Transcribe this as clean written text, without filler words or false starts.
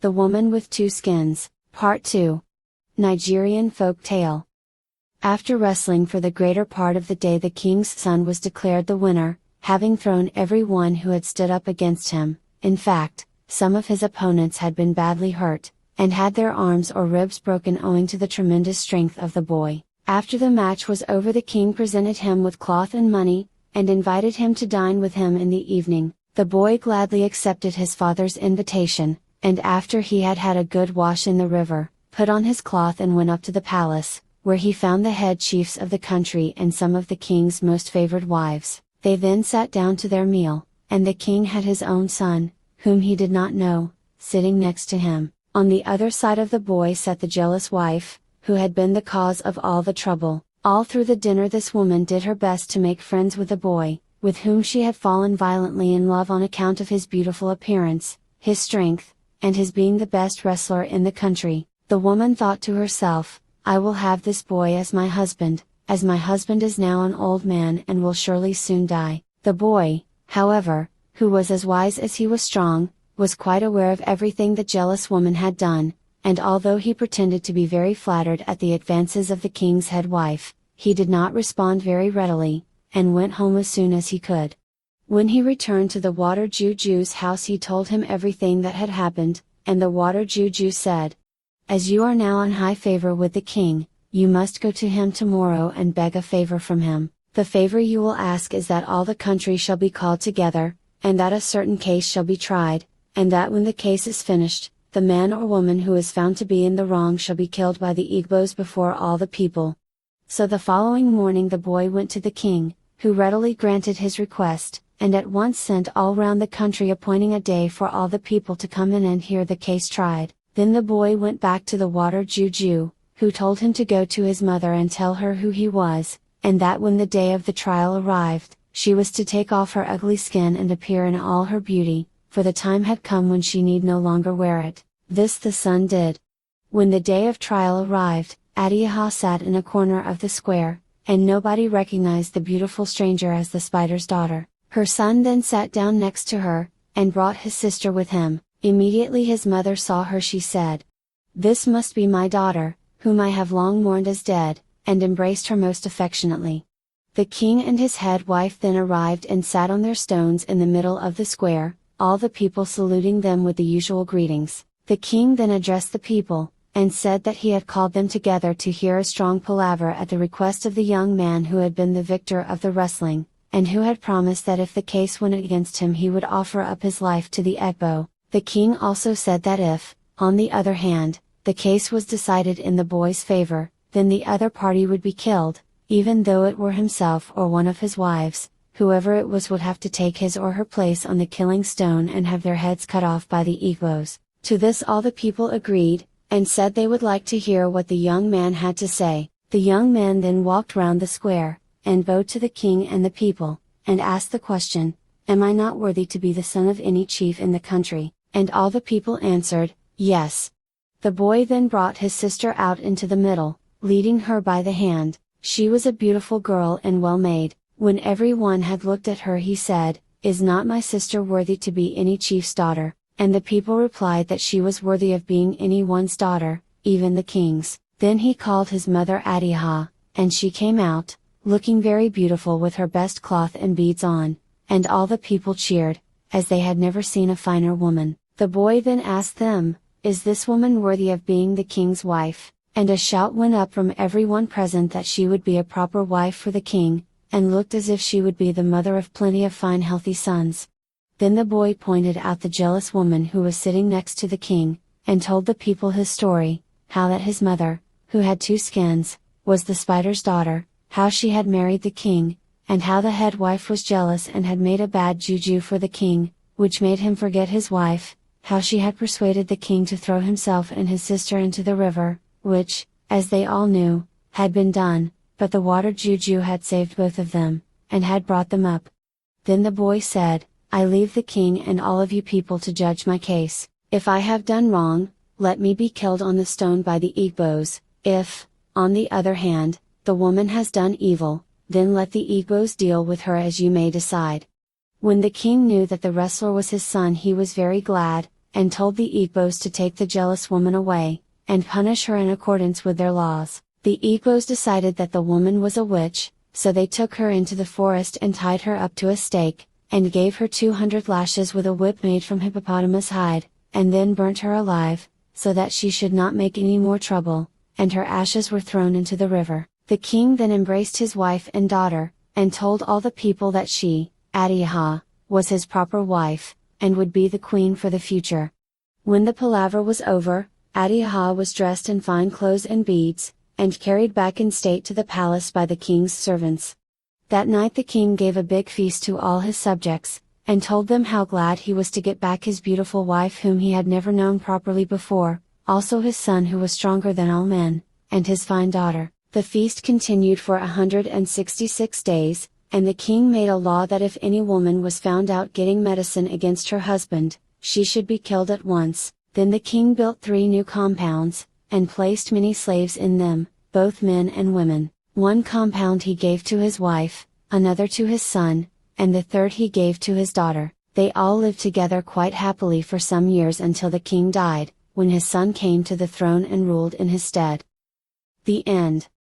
The Woman with Two Skins, Part 2. Nigerian Folk Tale. After wrestling for the greater part of the day, the king's son was declared the winner, having thrown every one who had stood up against him. In fact, some of his opponents had been badly hurt, and had their arms or ribs broken owing to the tremendous strength of the boy. After the match was over, the king presented him with cloth and money, and invited him to dine with him in the evening. The boy gladly accepted his father's invitation, and after he had had a good wash in the river, put on his cloth and went up to the palace, where he found the head chiefs of the country and some of the king's most favored wives. They then sat down to their meal, and the king had his own son, whom he did not know, sitting next to him. On the other side of the boy sat the jealous wife, who had been the cause of all the trouble. All through the dinner this woman did her best to make friends with the boy, with whom she had fallen violently in love on account of his beautiful appearance, his strength, and his being the best wrestler in the country. The woman thought to herself, "I will have this boy as my husband, as my husband is now an old man and will surely soon die." The boy, however, who was as wise as he was strong, was quite aware of everything the jealous woman had done, and although he pretended to be very flattered at the advances of the king's head wife, he did not respond very readily, and went home as soon as he could. When he returned to the water Juju's house, he told him everything that had happened, and the water Juju said, "As you are now on high favor with the king, you must go to him tomorrow and beg a favor from him. The favor you will ask is that all the country shall be called together, and that a certain case shall be tried, and that when the case is finished, the man or woman who is found to be in the wrong shall be killed by the Igbos before all the people." So the following morning the boy went to the king, who readily granted his request, and at once sent all round the country appointing a day for all the people to come in and hear the case tried. Then the boy went back to the water Juju, who told him to go to his mother and tell her who he was, and that when the day of the trial arrived, she was to take off her ugly skin and appear in all her beauty, for the time had come when she need no longer wear it. This the son did. When the day of trial arrived, Adiha sat in a corner of the square, and nobody recognized the beautiful stranger as the spider's daughter. Her son then sat down next to her, and brought his sister with him. Immediately his mother saw her, she said, "This must be my daughter, whom I have long mourned as dead," and embraced her most affectionately. The king and his head wife then arrived and sat on their stones in the middle of the square, all the people saluting them with the usual greetings. The king then addressed the people, and said that he had called them together to hear a strong palaver at the request of the young man who had been the victor of the wrestling, and who had promised that if the case went against him he would offer up his life to the Egbo. The king also said that if, on the other hand, the case was decided in the boy's favor, then the other party would be killed, even though it were himself or one of his wives. Whoever it was would have to take his or her place on the killing stone and have their heads cut off by the Igbos. To this all the people agreed, and said they would like to hear what the young man had to say. The young man then walked round the square, and bowed to the king and the people, and asked the question, "Am I not worthy to be the son of any chief in the country?" And all the people answered, "Yes." The boy then brought his sister out into the middle, leading her by the hand. She was a beautiful girl and well made. When every one had looked at her, he said, "Is not my sister worthy to be any chief's daughter?" And the people replied that she was worthy of being any one's daughter, even the king's. Then he called his mother Adiha, and she came out, looking very beautiful with her best cloth and beads on, and all the people cheered, as they had never seen a finer woman. The boy then asked them, "Is this woman worthy of being the king's wife?" And a shout went up from everyone present that she would be a proper wife for the king, and looked as if she would be the mother of plenty of fine healthy sons. Then the boy pointed out the jealous woman who was sitting next to the king, and told the people his story, how that his mother, who had two skins, was the spider's daughter, how she had married the king, and how the head wife was jealous and had made a bad juju for the king, which made him forget his wife, how she had persuaded the king to throw himself and his sister into the river, which, as they all knew, had been done, but the water Juju had saved both of them, and had brought them up. Then the boy said, "I leave the king and all of you people to judge my case. If I have done wrong, let me be killed on the stone by the Igbos. If, on the other hand, the woman has done evil, then let the Igbos deal with her as you may decide." When the king knew that the wrestler was his son, he was very glad, and told the Igbos to take the jealous woman away, and punish her in accordance with their laws. The Igbos decided that the woman was a witch, so they took her into the forest and tied her up to a stake, and gave her 200 lashes with a whip made from hippopotamus hide, and then burnt her alive, so that she should not make any more trouble, and her ashes were thrown into the river. The king then embraced his wife and daughter, and told all the people that she, Adiha, was his proper wife, and would be the queen for the future. When the palaver was over, Adiha was dressed in fine clothes and beads, and carried back in state to the palace by the king's servants. That night the king gave a big feast to all his subjects, and told them how glad he was to get back his beautiful wife whom he had never known properly before, also his son who was stronger than all men, and his fine daughter. The feast continued for 166 days, and the king made a law that if any woman was found out getting medicine against her husband, she should be killed at once. Then the king built 3 new compounds, and placed many slaves in them, both men and women. One compound he gave to his wife, another to his son, and the third he gave to his daughter. They all lived together quite happily for some years until the king died, when his son came to the throne and ruled in his stead. The end.